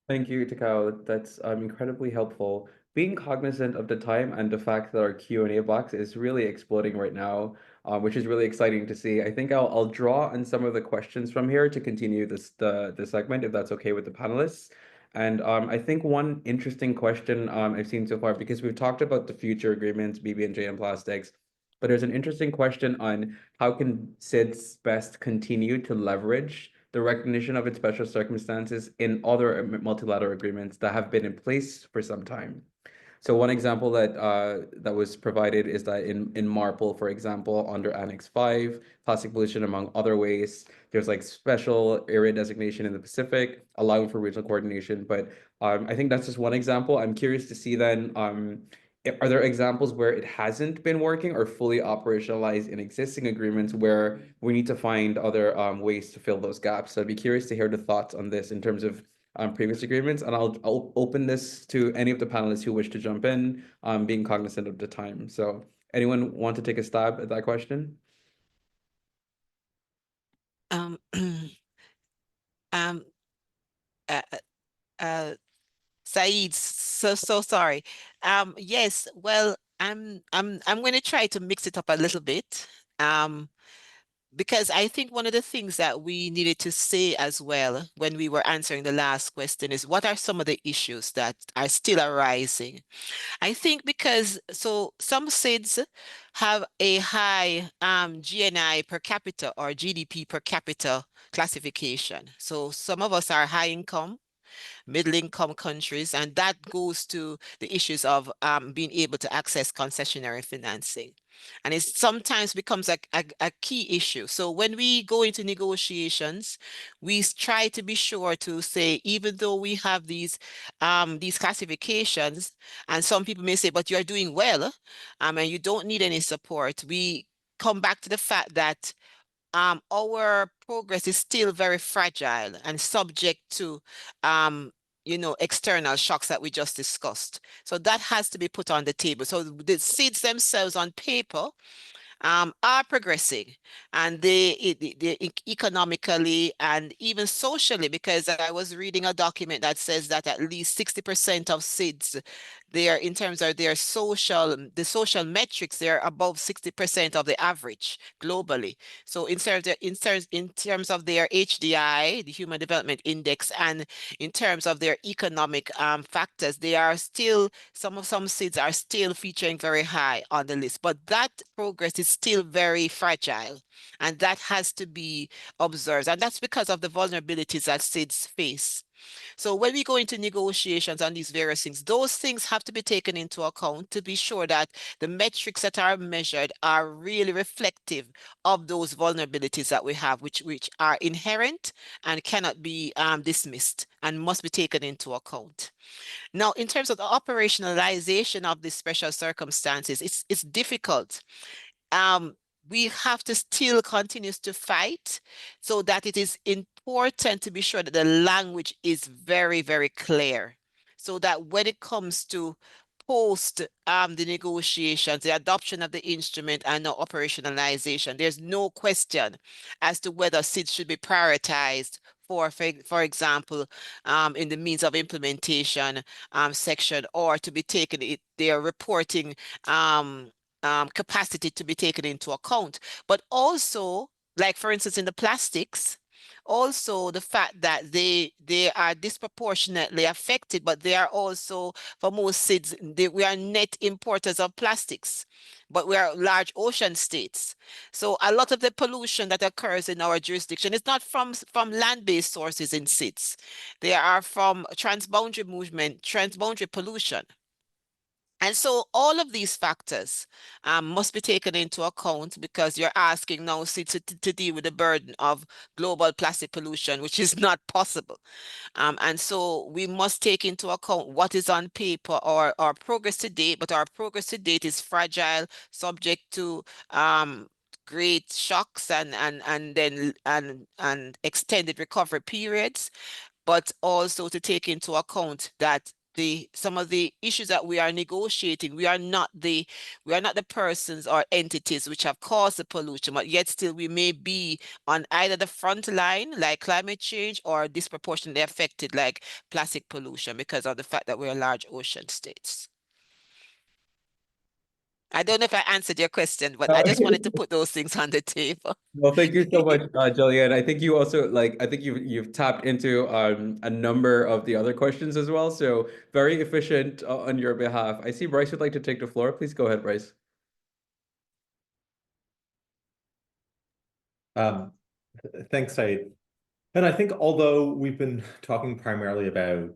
Thank you, Takao. That's incredibly helpful. Being cognizant of the time and the fact that our Q&A box is really exploding right now, which is really exciting to see. I think I'll draw on some of the questions from here to continue the segment, if that's okay with the panelists. And I think one interesting question I've seen so far, because we've talked about the future agreements, BB&J and plastics, but there's an interesting question on how can SIDS best continue to leverage the recognition of its special circumstances in other multilateral agreements that have been in place for some time. So one example that was provided is that in Marple, for example, under Annex 5, plastic pollution among other waste, there's like special area designation in the Pacific, allowing for regional coordination. But I think that's just one example. I'm curious to see then, are there examples where it hasn't been working or fully operationalized in existing agreements where we need to find other ways to fill those gaps? So I'd be curious to hear the thoughts on this in terms of previous agreements, and I'll open this to any of the panelists who wish to jump in, being cognizant of the time. So anyone want to take a stab at that question? Um, um, uh, uh, Saeed, so sorry. Yes, well, I'm going to try to mix it up a little bit. Because I think one of the things that we needed to say as well when we were answering the last question is what are some of the issues that are still arising? I think because so some SIDS have a high GNI per capita or GDP per capita classification. So some of us are high income, middle income countries, and that goes to the issues of being able to access concessionary financing. And it sometimes becomes a key issue. So when we go into negotiations, we try to be sure to say, even though we have these classifications, and some people may say, but you're doing well, and you don't need any support, we come back to the fact that our progress is still very fragile and subject to, external shocks that we just discussed. So that has to be put on the table. So the seeds themselves on paper are progressing, and they economically and even socially, because I was reading a document that says that at least 60% of SIDS, they are in terms of their the social metrics, they're above 60% of the average globally. So in terms of their HDI, the Human Development Index, and in terms of their economic factors, they are still some SIDS are still featuring very high on the list, but that progress is still very fragile, and that has to be observed. And that's because of the vulnerabilities that SIDS face. So when we go into negotiations on these various things, those things have to be taken into account to be sure that the metrics that are measured are really reflective of those vulnerabilities that we have, which are inherent and cannot be dismissed and must be taken into account. Now, in terms of the operationalization of these special circumstances, it's difficult. We have to still continue to fight so that it is important to be sure that the language is very, very clear, so that when it comes to post the negotiations, the adoption of the instrument and now operationalization, there's no question as to whether SIDS should be prioritized for example, in the means of implementation section, or to be taken, their reporting capacity to be taken into account. But also, like for instance, in the plastics, also the fact that they are disproportionately affected, but they are also, for most SIDS, we are net importers of plastics, but we are large ocean states. So a lot of the pollution that occurs in our jurisdiction is not from land-based sources in SIDS. They are from transboundary movement, transboundary pollution. And so all of these factors must be taken into account, because you're asking now to deal with the burden of global plastic pollution, which is not possible. And so we must take into account what is on paper or our progress to date, but our progress to date is fragile, subject to great shocks and extended recovery periods, but also to take into account that some of the issues that we are negotiating, we are not the persons or entities which have caused the pollution, but yet still we may be on either the front line, like climate change, or disproportionately affected, like plastic pollution, because of the fact that we're large ocean states. I don't know if I answered your question, but I just wanted to put those things on the table. Well, thank you so much, Jillian. I think you also I think you've tapped into a number of the other questions as well. So very efficient on your behalf. I see Bryce would like to take the floor. Please go ahead, Bryce. Thanks, Said. And I think although we've been talking primarily about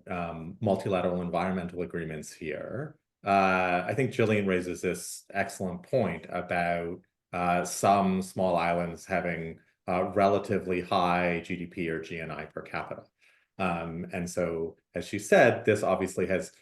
multilateral environmental agreements here, I think Jillian raises this excellent point about some small islands having relatively high GDP or GNI per capita. And so, as she said, this obviously has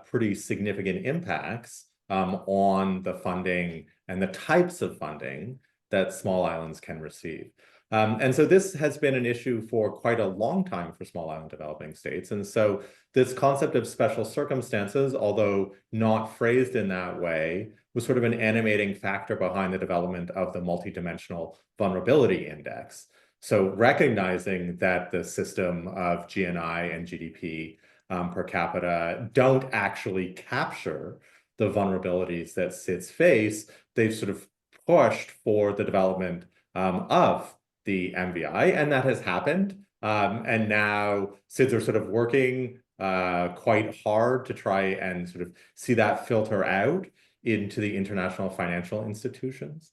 pretty significant impacts on the funding and the types of funding that small islands can receive. And so this has been an issue for quite a long time for small island developing states. And so this concept of special circumstances, although not phrased in that way, was sort of an animating factor behind the development of the multidimensional vulnerability index. So recognizing that the system of GNI and GDP per capita don't actually capture the vulnerabilities that SIDS face, they've sort of pushed for the development of the MVI, and that has happened. And now SIDS are sort of working quite hard to try and sort of see that filter out into the international financial institutions.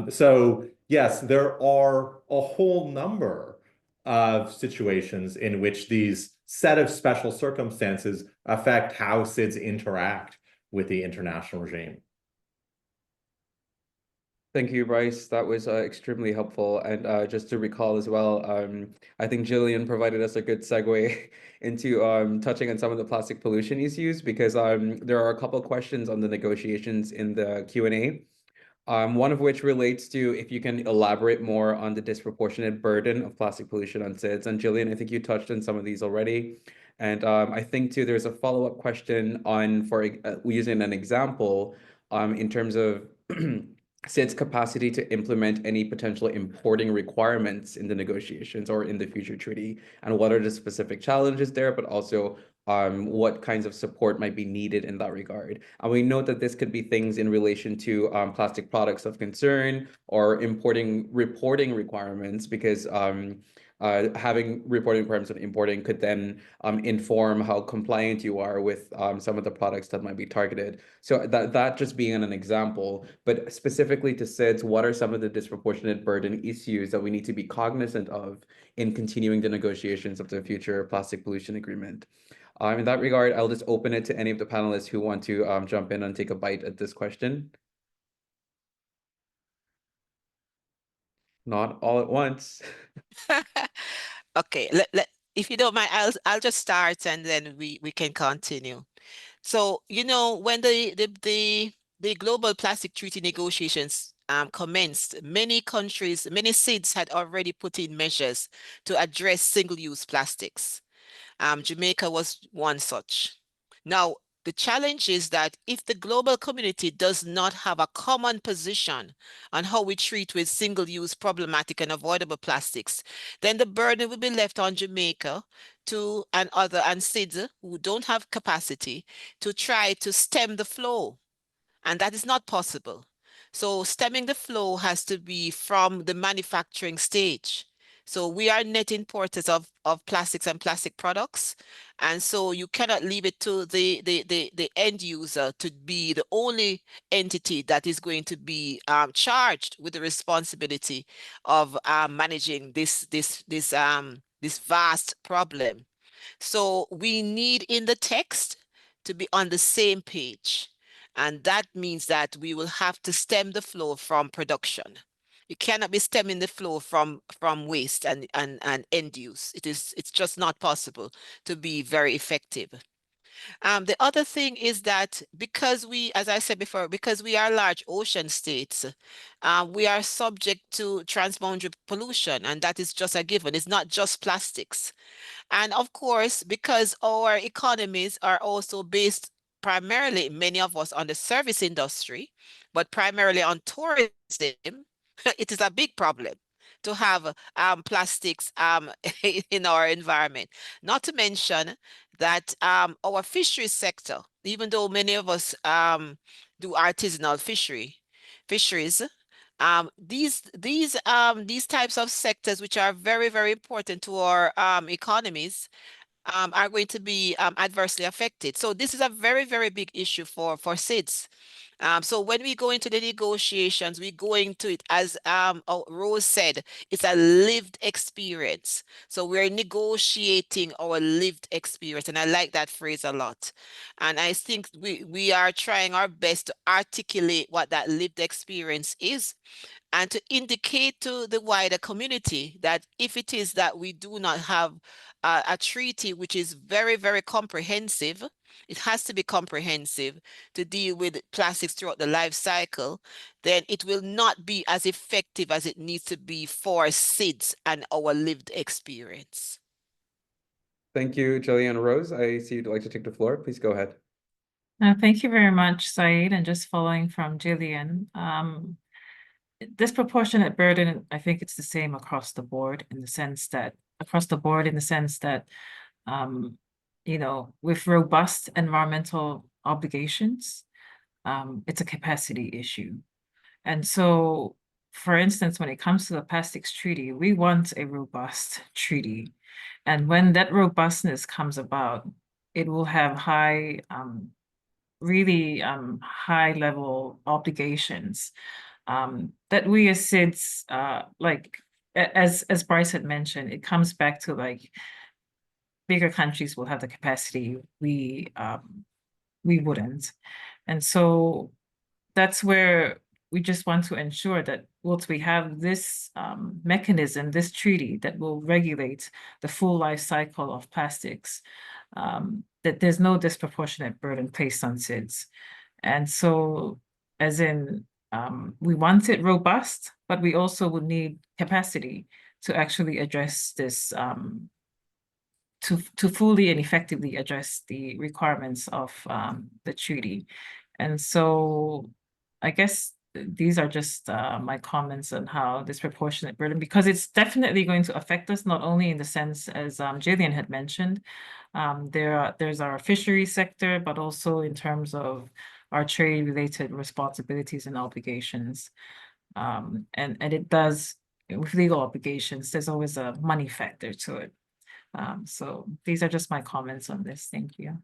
So yes, there are a whole number of situations in which these set of special circumstances affect how SIDS interact with the international regime. Thank you, Bryce. That was extremely helpful. And just to recall as well, I think Jillian provided us a good segue into touching on some of the plastic pollution issues, because there are a couple of questions on the negotiations in the Q&A. One of which relates to if you can elaborate more on the disproportionate burden of plastic pollution on SIDS. And Jillian, I think you touched on some of these already. And I think too, there's a follow-up question on using an example in terms of SIDS' capacity to implement any potential importing requirements in the negotiations or in the future treaty, and what are the specific challenges there, but also what kinds of support might be needed in that regard. And we note that this could be things in relation to plastic products of concern or importing reporting requirements, because having reporting requirements on importing could then inform how compliant you are with some of the products that might be targeted. So that just being an example, but specifically to SIDS, what are some of the disproportionate burden issues that we need to be cognizant of in continuing the negotiations of the future plastic pollution agreement? In that regard, I'll just open it to any of the panelists who want to jump in and take a bite at this question. Not all at once. Okay, if you don't mind, I'll just start and then we can continue. So, you know, when the global plastic treaty negotiations commenced, many countries, many SIDS had already put in measures to address single-use plastics. Jamaica was one such. Now, the challenge is that if the global community does not have a common position on how we treat with single-use problematic and avoidable plastics, then the burden will be left on Jamaica and SIDS who don't have capacity to try to stem the flow. And that is not possible. So stemming the flow has to be from the manufacturing stage. So we are net importers of plastics and plastic products. And so you cannot leave it to the end user to be the only entity that is going to be charged with the responsibility of managing this vast problem. So we need in the text to be on the same page. And that means that we will have to stem the flow from production. You cannot be stemming the flow from waste and end use. It's just not possible to be very effective. The other thing is that because we, as I said before, because we are large ocean states, we are subject to transboundary pollution, and that is just a given. It's not just plastics. And of course, because our economies are also based primarily, many of us, on the service industry, but primarily on tourism, it is a big problem to have plastics in our environment. Not to mention that our fisheries sector, even though many of us do artisanal fisheries, these types of sectors, which are very, very important to our economies, are going to be adversely affected. So this is a very, very big issue for SIDS. So when we go into the negotiations, we go into it as Rose said, it's a lived experience. So we're negotiating our lived experience, and I like that phrase a lot. And I think we are trying our best to articulate what that lived experience is, and to indicate to the wider community that if it is that we do not have a treaty which is very, very comprehensive, it has to be comprehensive to deal with plastics throughout the life cycle, then it will not be as effective as it needs to be for SIDS and our lived experience. Thank you, Jillian. Rose, I see you'd like to take the floor. Please go ahead. Thank you very much, Said. And just following from Jillian, disproportionate burden, I think it's the same across the board in the sense that you know, with robust environmental obligations, it's a capacity issue. And so, for instance, when it comes to the plastics treaty, we want a robust treaty. And when that robustness comes about, it will have really high level obligations that we as SIDS, like as Bryce had mentioned, it comes back to like bigger countries will have the capacity, we wouldn't. And so that's where we just want to ensure that once we have this mechanism, this treaty that will regulate the full life cycle of plastics, that there's no disproportionate burden placed on SIDS. And so, as in, we want it robust, but we also would need capacity to actually address this, to fully and effectively address the requirements of the treaty. And so, I guess these are just my comments on how disproportionate burden, because it's definitely going to affect us, not only in the sense as Jillian had mentioned, there's our fishery sector, but also in terms of our trade-related responsibilities and obligations. And it does, with legal obligations, there's always a money factor to it. So these are just my comments on this. Thank you.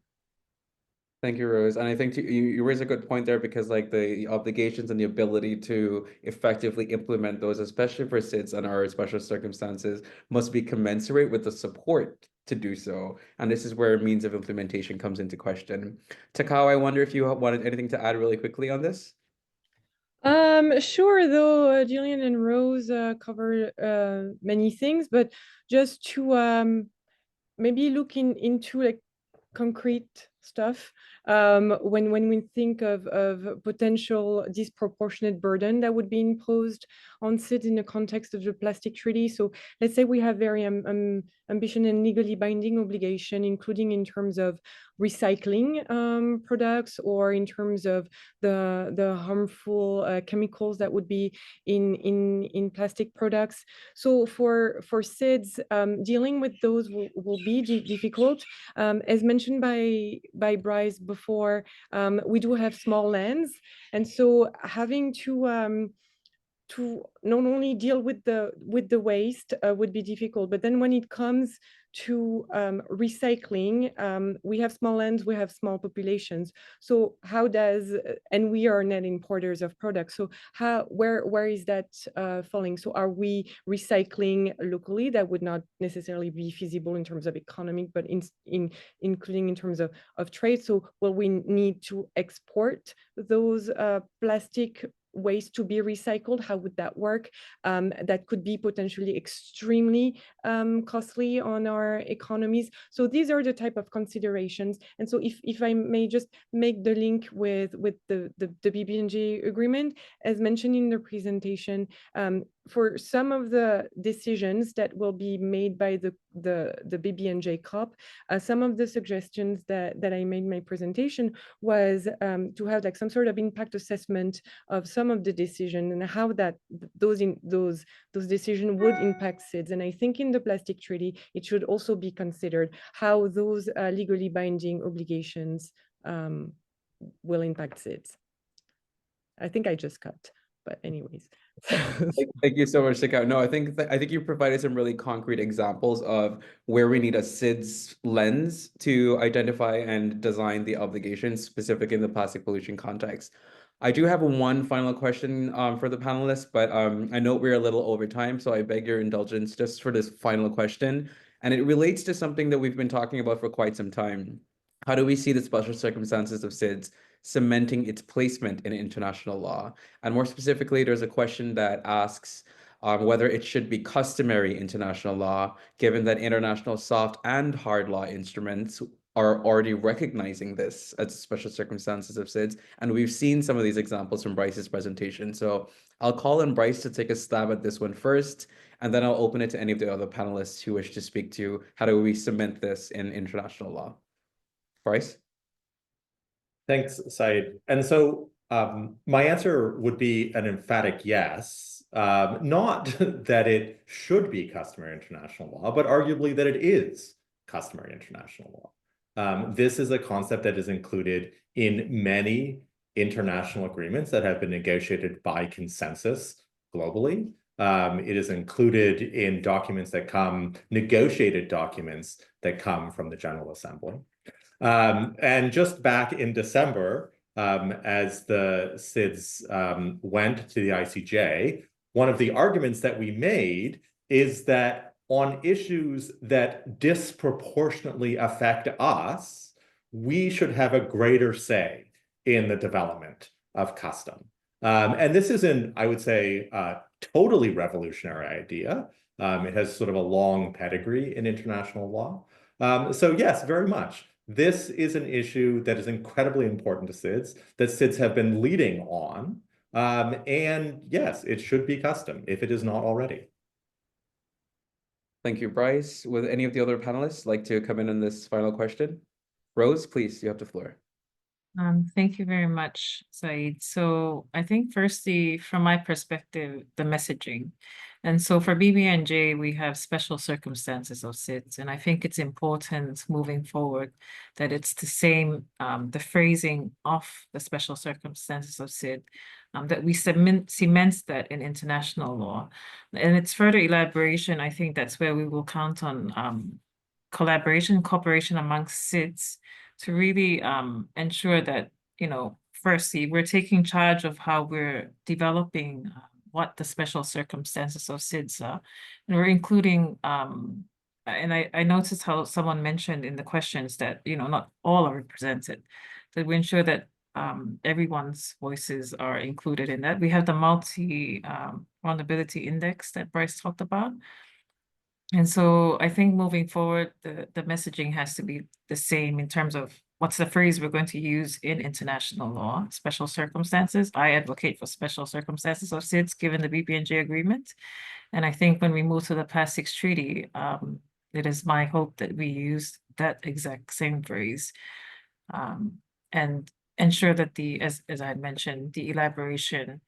Thank you, Rose. And I think you raise a good point there, because like the obligations and the ability to effectively implement those, especially for SIDS and our special circumstances, must be commensurate with the support to do so. And this is where means of implementation comes into question. Takao, I wonder if you wanted anything to add really quickly on this? Sure, though Jillian and Rose covered many things, but just to maybe look into like concrete stuff when we think of potential disproportionate burden that would be imposed on SIDS in the context of the plastic treaty. So let's say we have very ambitious and legally binding obligation, including in terms of recycling products, or in terms of the harmful chemicals that would be in plastic products. So for SIDS, dealing with those will be difficult. As mentioned by Bryce before, we do have small lands, and so having to not only deal with the waste would be difficult, but then when it comes to recycling, we have small lands, we have small populations. So how does, and we are net importers of products, so where is that falling? So are we recycling locally? That would not necessarily be feasible in terms of economic, but including in terms of trade. So will we need to export those plastic waste to be recycled? How would that work? That could be potentially extremely costly on our economies. So these are the type of considerations. And so if I may just make the link with the BBNJ agreement, as mentioned in the presentation, for some of the decisions that will be made by the BBNJ COP, some of the suggestions that I made in my presentation was to have like some sort of impact assessment of some of the decision and how that those decisions would impact SIDS. And I think in the plastic treaty, it should also be considered how those legally binding obligations will impact SIDS. I think I just cut. But anyways. Thank you so much, Sikau. No, I think you provided some really concrete examples of where we need a SIDS lens to identify and design the obligations specific in the plastic pollution context. I do have one final question for the panelists, but I know we're a little over time, so I beg your indulgence just for this final question. And it relates to something that we've been talking about for quite some time. How do we see the special circumstances of SIDS cementing its placement in international law? And more specifically, there's a question that asks whether it should be customary international law, given that international soft and hard law instruments are already recognizing this as special circumstances of SIDS. And we've seen some of these examples from Bryce's presentation. So I'll call on Bryce to take a stab at this one first, and then I'll open it to any of the other panelists who wish to speak to how do we cement this in international law. Bryce? Thanks, Said. And so my answer would be an emphatic yes, not that it should be customary international law, but arguably that it is customary international law. This is a concept that is included in many international agreements that have been negotiated by consensus globally. It is included in documents that negotiated documents that come from the General Assembly. And just back in December, as the SIDS went to the ICJ, one of the arguments that we made is that on issues that disproportionately affect us, we should have a greater say in the development of custom. And this isn't, I would say, a totally revolutionary idea. It has sort of a long pedigree in international law. So yes, very much. This is an issue that is incredibly important to SIDS, that SIDS have been leading on. And yes, it should be custom if it is not already. Thank you, Bryce. Would any of the other panelists like to come in on this final question? Rose, please, you have the floor. Thank you very much, Said. So I think firstly, from my perspective, the messaging. And so for BB&J, we have special circumstances of SIDS. And I think it's important moving forward that it's the same, the phrasing of the special circumstances of SID, that we cement that in international law. And its further elaboration, I think that's where we will count on collaboration, cooperation amongst SIDS to really ensure that, firstly, we're taking charge of how we're developing what the special circumstances of SIDS are. And we're including, and I noticed how someone mentioned in the questions that, not all are represented, that we ensure that everyone's voices are included in that. We have the vulnerability index that Bryce talked about. And so I think moving forward, the messaging has to be the same in terms of what's the phrase we're going to use in international law, special circumstances. I advocate for special circumstances of SIDS given the BB&J agreement. And I think when we move to the Plastics Treaty, it is my hope that we use that exact same phrase and ensure that as I had mentioned, the elaboration,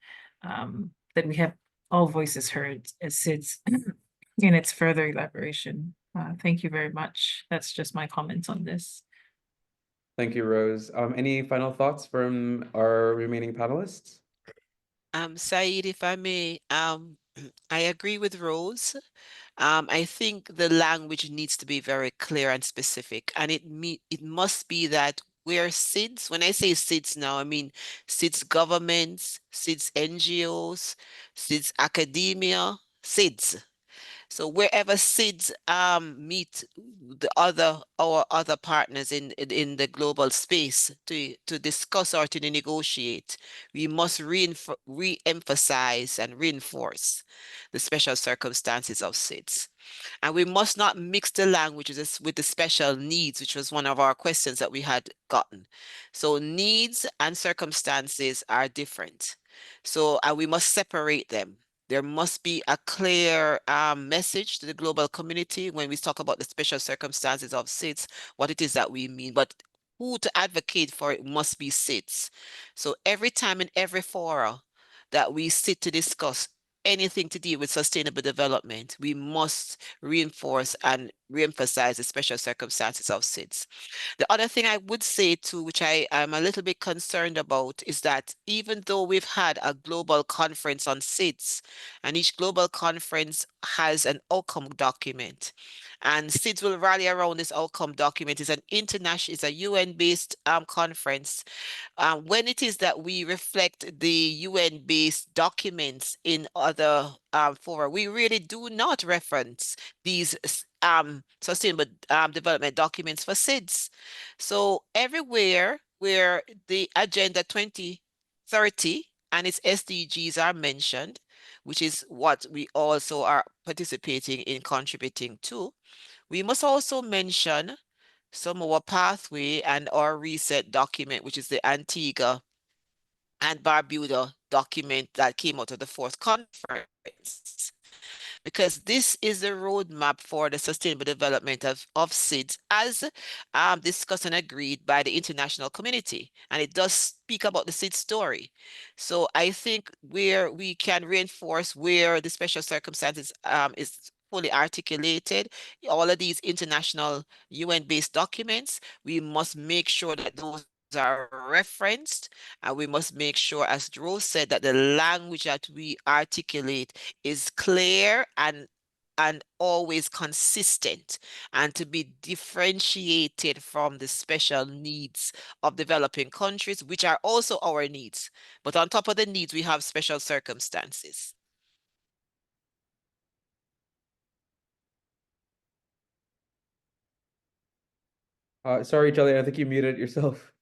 that we have all voices heard as SIDS in its further elaboration. Thank you very much. That's just my comments on this. Thank you, Rose. Any final thoughts from our remaining panelists? Said, if I may, I agree with Rose. I think the language needs to be very clear and specific, and it must be that where SIDS, when I say SIDS now, I mean SIDS governments, SIDS NGOs, SIDS academia, SIDS. So wherever SIDS meet our other partners in the global space to discuss or to negotiate, we must re-emphasize and reinforce the special circumstances of SIDS. And we must not mix the languages with the special needs, which was one of our questions that we had gotten. So needs and circumstances are different. So we must separate them. There must be a clear message to the global community when we talk about the special circumstances of SIDS, what it is that we mean. But who to advocate for it must be SIDS. So every time in every forum that we sit to discuss anything to do with sustainable development, we must reinforce and reemphasize the special circumstances of SIDS. The other thing I would say too, which I am a little bit concerned about, is that even though we've had a global conference on SIDS, and each global conference has an outcome document, and SIDS will rally around this outcome document. It's an international, it's a UN-based conference. When it is that we reflect the UN-based documents in other fora, we really do not reference these sustainable development documents for SIDS. So everywhere where the Agenda 2030 and its SDGs are mentioned, which is what we also are participating in contributing to, we must also mention some of our pathway and our reset document, which is the Antigua and Barbuda document that came out of the fourth conference. Because this is the roadmap for the sustainable development of SIDS as discussed and agreed by the international community. And it does speak about the SIDS story. So I think where we can reinforce where the special circumstances is fully articulated, all of these international UN-based documents, we must make sure that those are referenced, and we must make sure, as Drew said, that the language that we articulate is clear and always consistent, and to be differentiated from the special needs of developing countries, which are also our needs. But on top of the needs, we have special circumstances. Sorry, Jillian, I think you muted yourself.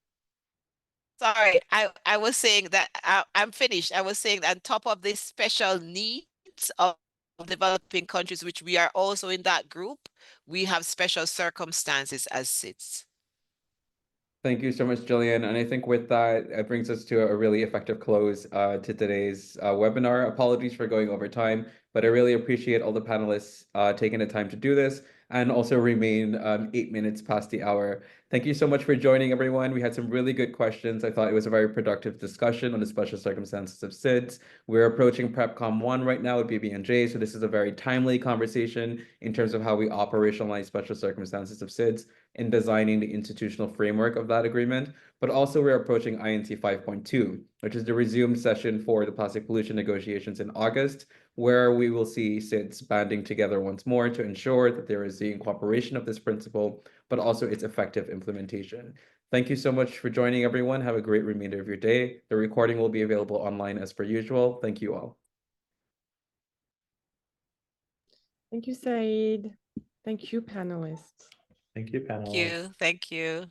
Sorry, I was saying that I'm finished. I was saying that on top of this special needs of developing countries, which we are also in that group, we have special circumstances as SIDS. Thank you so much, Jillian. And I think with that, it brings us to a really effective close to today's webinar. Apologies for going over time, but I really appreciate all the panelists taking the time to do this and also remain 8 minutes past the hour. Thank you so much for joining, everyone. We had some really good questions. I thought it was a very productive discussion on the special circumstances of SIDS. We're approaching PrepCom 1 right now with BB&J, so this is a very timely conversation in terms of how we operationalize special circumstances of SIDS in designing the institutional framework of that agreement. But also we're approaching INT 5.2, which is the resumed session for the plastic pollution negotiations in August, where we will see SIDS banding together once more to ensure that there is the incorporation of this principle, but also its effective implementation. Thank you so much for joining, everyone. Have a great remainder of your day. The recording will be available online as per usual. Thank you all. Thank you, Said. Thank you, panelists. Thank you, panelists. Thank you. Thank you.